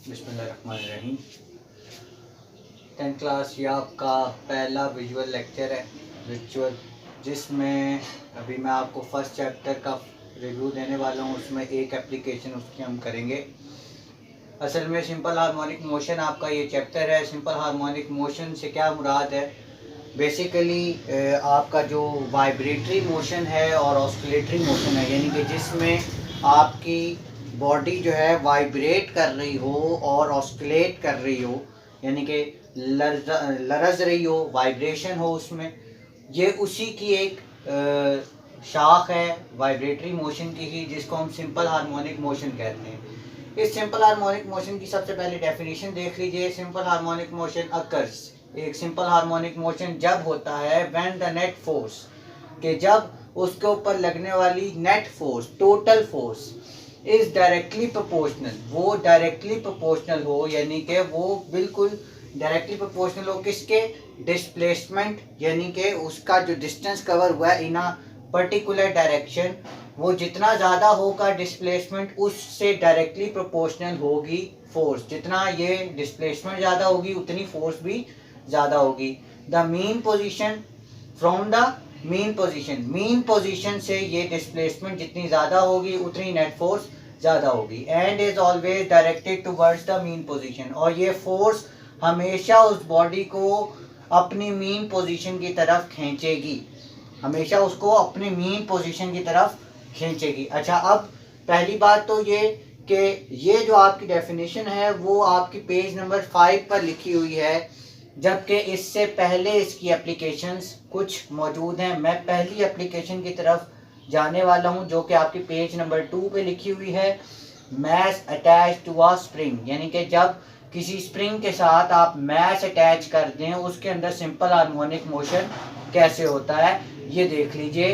बिस्मिल्लाहिर्रहमानिर्रहीम। 10th class या आपका पहला विजुअल लेक्चर है जिसमें अभी मैं आपको फर्स्ट चैप्टर का रिव्यू देने वाला हूँ। उसमें एक एप्लीकेशन उसकी हम करेंगे। असल में सिंपल हार्मोनिक मोशन आपका ये चैप्टर है। सिंपल हार्मोनिक मोशन से क्या मुराद है? बेसिकली आपका जो वाइब्रेटरी मोशन है और ऑस्किलेटरी मोशन है, यानी कि जिसमें आपकी बॉडी जो है वाइब्रेट कर रही हो और ऑस्किलेट कर रही हो, यानी कि लरज रही हो, वाइब्रेशन हो उसमें, ये उसी की एक शाख है वाइब्रेटरी मोशन की ही, जिसको हम सिंपल हार्मोनिक मोशन कहते हैं। इस सिंपल हार्मोनिक मोशन की सबसे पहले डेफिनेशन देख लीजिए। सिंपल हार्मोनिक मोशन अकर्स, एक सिंपल हार्मोनिक मोशन जब होता है व्हेन द नेट फोर्स, कि जब उसके ऊपर लगने वाली net force, total force is directly proportional, वो डायरेक्टली प्रोपोर्शनल हो, यानी कि वो बिल्कुल डायरेक्टली प्रोपोर्शनल हो किसके? डिस्प्लेसमेंट, यानी कि उसका जो डिस्टेंस कवर हुआ है इन अ पर्टिकुलर डायरेक्शन, वो जितना ज़्यादा होगा डिस्प्लेसमेंट, उससे डायरेक्टली प्रोपोर्शनल होगी फोर्स। जितना ये डिस्प्लेसमेंट ज़्यादा होगी उतनी फोर्स भी ज़्यादा होगी। The mean position, from the mean position से ये डिस्प्लेसमेंट जितनी ज़्यादा होगी उतनी नेट फोर्स ज़्यादा होगी। And is always directed towards the mean position, और ये फोर्स हमेशा उस बॉडी को अपनी मीन पोजीशन की तरफ खींचेगी, हमेशा उसको अपनी मीन पोजीशन की तरफ खींचेगी। अच्छा, अब पहली बात तो ये कि ये जो आपकी डेफिनेशन है वो आपकी पेज नंबर 5 पर लिखी हुई है, जबकि इससे पहले इसकी एप्लीकेशंस कुछ मौजूद हैं। मैं पहली एप्लीकेशन की तरफ जाने वाला हूं, जो कि आपकी पेज नंबर 2 पे लिखी हुई है। Mass attach to a spring, यानी कि जब किसी स्प्रिंग के साथ आप मैश अटैच कर दें, उसके अंदर सिंपल हार्मोनिक मोशन कैसे होता है ये देख लीजिए।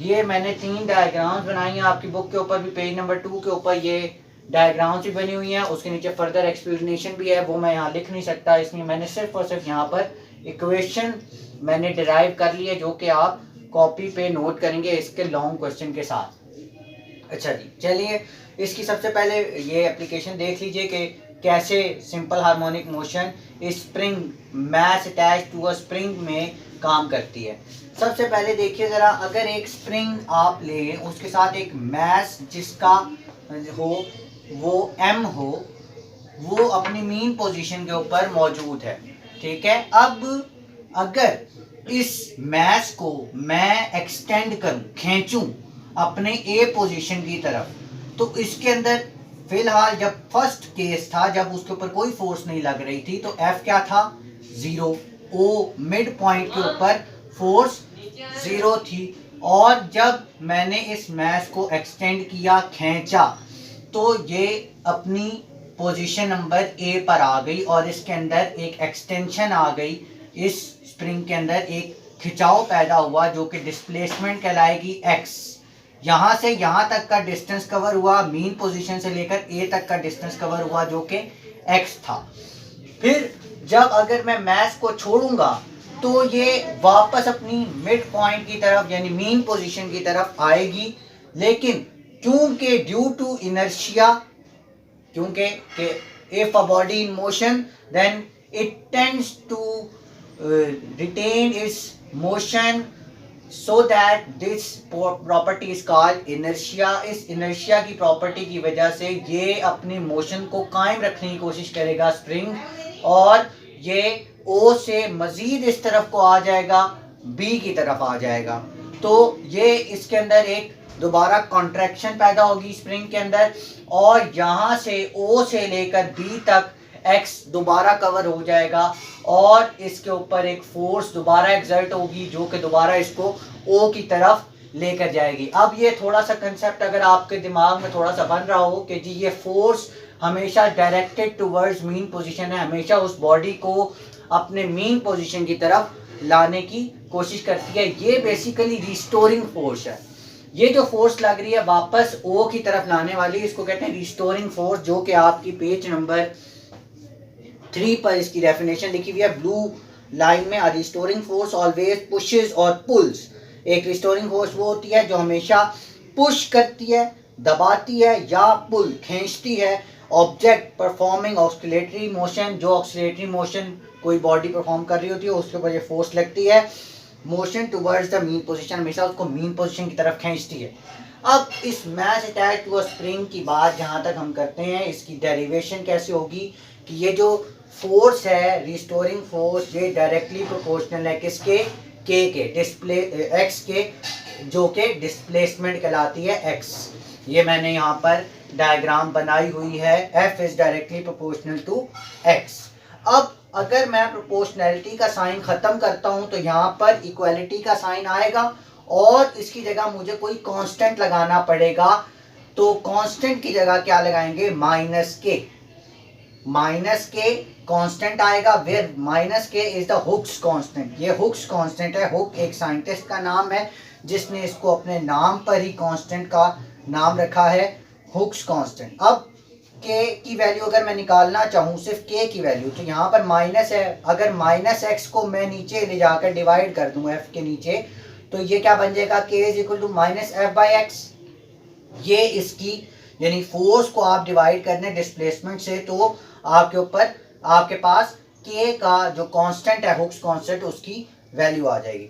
ये मैंने 3 डायग्राम्स बनाई हैं, आपकी बुक के ऊपर भी पेज नंबर 2 के ऊपर ये डायग्राम्स भी बनी हुई हैं। उसके नीचे फर्दर एक्सप्लेनेशन भी है, वो मैं यहाँ लिख नहीं सकता, इसलिए मैंने सिर्फ और सिर्फ यहाँ पर इक्वेशन मैंने डिराइव कर ली है, जो कि आप कॉपी पे नोट करेंगे इसके लॉन्ग क्वेश्चन के साथ। अच्छा जी, चलिए इसकी सबसे पहले ये एप्लीकेशन देख लीजिए कि कैसे simple harmonic motion spring, mass attach to a spring में काम करती है। सबसे पहले देखिए ज़रा, अगर एक स्प्रिंग आप लें, उसके साथ एक मैश जिसका हो वो m हो, वो अपनी मीन पोजीशन के ऊपर मौजूद है, ठीक है। अब अगर इस मैश को मैं एक्सटेंड करूं, खींचूं अपने ए पोजीशन की तरफ, तो इसके अंदर फिलहाल जब फर्स्ट केस था, जब उसके ऊपर कोई फोर्स नहीं लग रही थी, तो F क्या था? 0। O मिड पॉइंट के ऊपर फोर्स 0 थी। और जब मैंने इस मैश को एक्सटेंड किया, खींचा, तो ये अपनी पोजीशन नंबर ए पर आ गई और इसके अंदर एक एक्सटेंशन आ गई। इस स्प्रिंग के अंदर एक खिंचाव पैदा हुआ जो कि डिस्प्लेसमेंट कहलाएगी x। यहाँ से यहाँ तक का डिस्टेंस कवर हुआ, मीन पोजीशन से लेकर ए तक का डिस्टेंस कवर हुआ जो कि x था। फिर जब अगर मैं मैश को छोड़ूंगा तो ये वापस अपनी मिड पॉइंट की तरफ यानी मीन पोजीशन की तरफ आएगी, लेकिन क्योंकि ड्यू टू इनर्शिया, क्योंकि if a body in motion then it tends to retain its motion, so that this property is called inertia. इस इनर्शिया की प्रॉपर्टी की वजह से ये अपनी मोशन को कायम रखने की कोशिश करेगा स्प्रिंग, और ये ओ से मजीद इस तरफ को आ जाएगा, बी की तरफ आ जाएगा। तो ये इसके अंदर एक दोबारा कॉन्ट्रैक्शन पैदा होगी स्प्रिंग के अंदर, और यहाँ से ओ से लेकर बी तक एक्स दोबारा कवर हो जाएगा, और इसके ऊपर एक फोर्स दोबारा एक्सर्ट होगी जो कि दोबारा इसको ओ की तरफ लेकर जाएगी। अब ये थोड़ा सा कंसेप्ट अगर आपके दिमाग में थोड़ा सा बन रहा हो कि जी ये फोर्स हमेशा डायरेक्टेड टूवर्ड्स मीन पोजीशन है, हमेशा उस बॉडी को अपने मीन पोजीशन की तरफ लाने की कोशिश करती है, ये बेसिकली रिस्टोरिंग फोर्स है। ये जो फोर्स लग रही है वापस ओ की तरफ लाने वाली, इसको कहते हैं रिस्टोरिंग फोर्स, जो कि आपकी पेज नंबर 3 पर इसकी डेफिनेशन लिखी हुई है ब्लू लाइन में। रिस्टोरिंग फोर्स ऑलवेज पुशेस और पुल्स। एक रिस्टोरिंग फोर्स वो होती है जो हमेशा पुश करती है, दबाती है, या पुल, खींचती है। ऑब्जेक्ट परफॉर्मिंग ऑक्सीलेटरी मोशन, जो ऑक्सीलेटरी मोशन कोई बॉडी परफॉर्म कर रही होती है उसके ऊपर ये फोर्स लगती है। Motion towards the mean position, हमेशा उसको मीन पोजीशन की तरफ खींचती है। अब इस mass attach to a spring की बात जहाँ तक हम करते हैं, इसकी डेरिवेशन कैसे होगी कि ये जो फोर्स है रिस्टोरिंग फोर्स, ये डायरेक्टली प्रोपोर्शनल है किसके, के डिस्प्ले एक्स के, जो कि डिस्प्लेसमेंट कहलाती है एक्स। ये मैंने यहाँ पर डायग्राम बनाई हुई है, F is directly proportional to X. अब अगर मैं प्रोपोर्शनैलिटी का साइन खत्म करता हूं तो यहाँ पर इक्वालिटी का साइन आएगा और इसकी जगह मुझे कोई कांस्टेंट लगाना पड़ेगा। तो कांस्टेंट की जगह क्या लगाएंगे, माइनस के कांस्टेंट आएगा, वेयर माइनस के इज द हुक्स कांस्टेंट। ये हुक्स कांस्टेंट है, हुक एक साइंटिस्ट का नाम है जिसने इसको अपने नाम पर ही कांस्टेंट का नाम रखा है, हुक्स कांस्टेंट। अब के की वैल्यू अगर मैं निकालना चाहूँ सिर्फ के की वैल्यू, तो यहाँ पर माइनस है, अगर माइनस एक्स को मैं नीचे ले जाकर डिवाइड कर दूँ एफ के नीचे, तो ये क्या बन जाएगा, K is equal to minus F by X. ये इसकी यानी फोर्स को आप डिवाइड करने डिस्प्लेसमेंट से, तो आपके ऊपर आपके पास के का जो कांस्टेंट है हुक्स कांस्टेंट, उसकी वैल्यू आ जाएगी।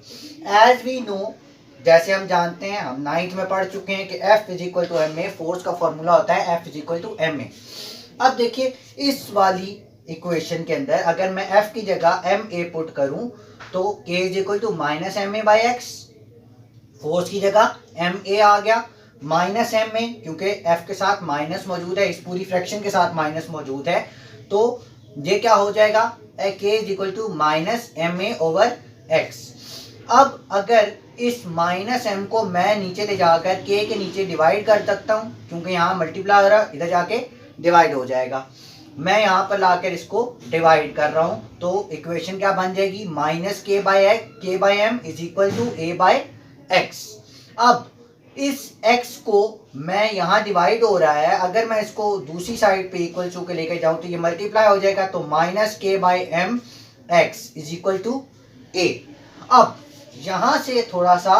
एज वी नो, जैसे हम जानते हैं, हम 9th में पढ़ चुके हैं कि F is equal to M A, force का फॉर्मूला होता है F is equal to M A. अब देखिए इस वाली इक्वेशन के अंदर अगर मैं F की जगह एम ए पुट करूं तो K is equal to minus M A by X, force की जगह एम ए आ गया, माइनस एम ए क्योंकि F के साथ माइनस मौजूद है, इस पूरी फ्रैक्शन के साथ माइनस मौजूद है, तो ये क्या हो जाएगा, K is equal to minus M A over X. अब अगर इस माइनस एम को मैं नीचे ले जाकर के नीचे डिवाइड कर सकता हूँ, क्योंकि यहाँ मल्टीप्लाई हो रहा है, इधर जाके डिवाइड हो जाएगा। मैं यहाँ पर लाकर इसको डिवाइड कर रहा हूँ, तो इक्वेशन क्या बन जाएगी, minus K by M is equal to A by X. अब इस x को मैं यहाँ डिवाइड हो रहा है, अगर मैं इसको दूसरी साइड पे इक्वल टू के लेके जाऊँ तो ये मल्टीप्लाई हो जाएगा, तो minus K by M X is equal to A. अब यहाँ से थोड़ा सा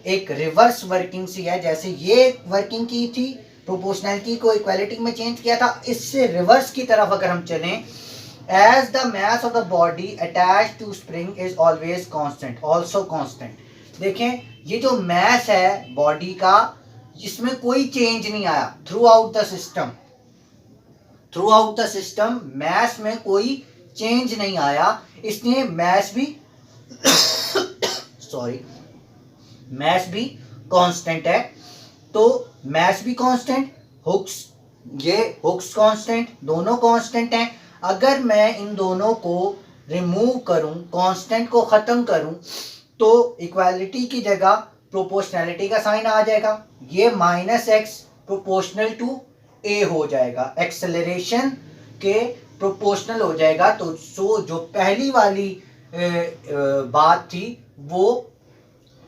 एक रिवर्स वर्किंग सी है, जैसे ये वर्किंग की थी, प्रोपोर्शनैलिटी को इक्वालिटी में चेंज किया था, इससे रिवर्स की तरफ अगर हम चलें, as the mass of the body attach to spring is always constant, also constant. देखें ये जो मास है बॉडी का, इसमें कोई चेंज नहीं आया थ्रू आउट द सिस्टम, मास में कोई चेंज नहीं आया, इसलिए मास भी मास भी कांस्टेंट है। तो मास भी कांस्टेंट, हुक्स कांस्टेंट, दोनों कांस्टेंट हैं। अगर मैं इन दोनों को रिमूव करूं, कांस्टेंट को खत्म करूं, तो इक्वालिटी की जगह प्रोपोर्शनैलिटी का साइन आ जाएगा, ये माइनस एक्स प्रोपोर्शनल टू ए हो जाएगा, एक्सेलरेशन के प्रोपोर्शनल हो जाएगा। तो जो पहली वाली बात थी वो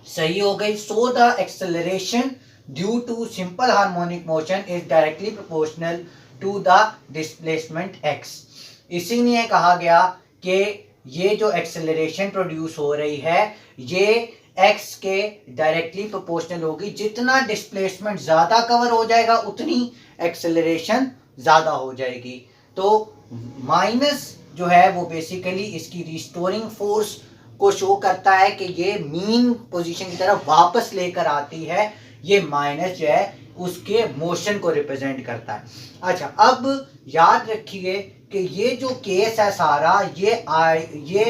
सही हो गई। So the acceleration due to simple harmonic motion is directly proportional to the displacement X. इसीलिए कहा गया कि ये जो एक्सेलरेशन प्रोड्यूस हो रही है ये एक्स के डायरेक्टली प्रोपोर्शनल होगी। जितना डिस्प्लेसमेंट ज़्यादा कवर हो जाएगा उतनी एक्सेलरेशन ज़्यादा हो जाएगी। तो माइनस जो है वो बेसिकली इसकी रिस्टोरिंग फोर्स को शो करता है कि ये मीन पोजीशन की तरफ वापस लेकर आती है। ये माइनस जो है उसके मोशन को रिप्रेजेंट करता है। अच्छा, अब याद रखिए कि ये जो केस है सारा ये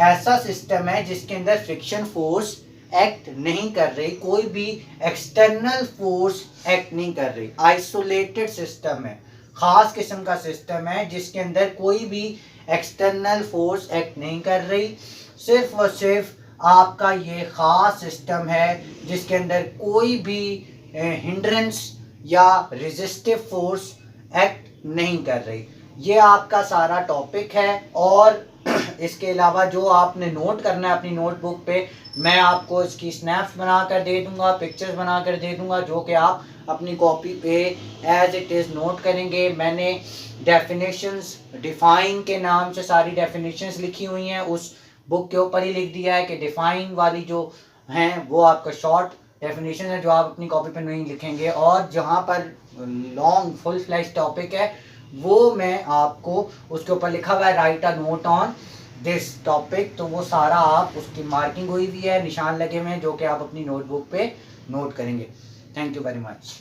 ऐसा सिस्टम है जिसके अंदर फ्रिक्शन फोर्स एक्ट नहीं कर रही, कोई भी एक्सटर्नल फोर्स एक्ट नहीं कर रही। आइसोलेटेड सिस्टम है, खास किस्म का सिस्टम है जिसके अंदर कोई भी एक्सटर्नल फोर्स एक्ट नहीं कर रही। सिर्फ और सिर्फ आपका ये खास सिस्टम है जिसके अंदर कोई भी हिंड्रेंस या रेजिस्टिव फोर्स एक्ट नहीं कर रही। ये आपका सारा टॉपिक है। और इसके अलावा जो आपने नोट करना है अपनी नोटबुक पे, मैं आपको इसकी स्नैप्स बना कर दे दूंगा, पिक्चर्स बना कर दे दूंगा, जो कि आप अपनी कॉपी पे एज इट इज़ नोट करेंगे। मैंने डेफिनेशंस, डिफाइन के नाम से सारी डेफिनेशंस लिखी हुई हैं, उस बुक के ऊपर ही लिख दिया है कि डिफाइन वाली जो हैं वो आपका शॉर्ट डेफिनेशन है जो आप अपनी कॉपी पर नहीं लिखेंगे। और जहाँ पर लॉन्ग फुल फ्लैश टॉपिक है वो मैं आपको उसके ऊपर लिखा हुआ है right a note on this topic, तो वो सारा आप उसकी मार्किंग हुई हुई है, निशान लगे हुए हैं जो कि आप अपनी नोटबुक पे नोट करेंगे। Thank you very much.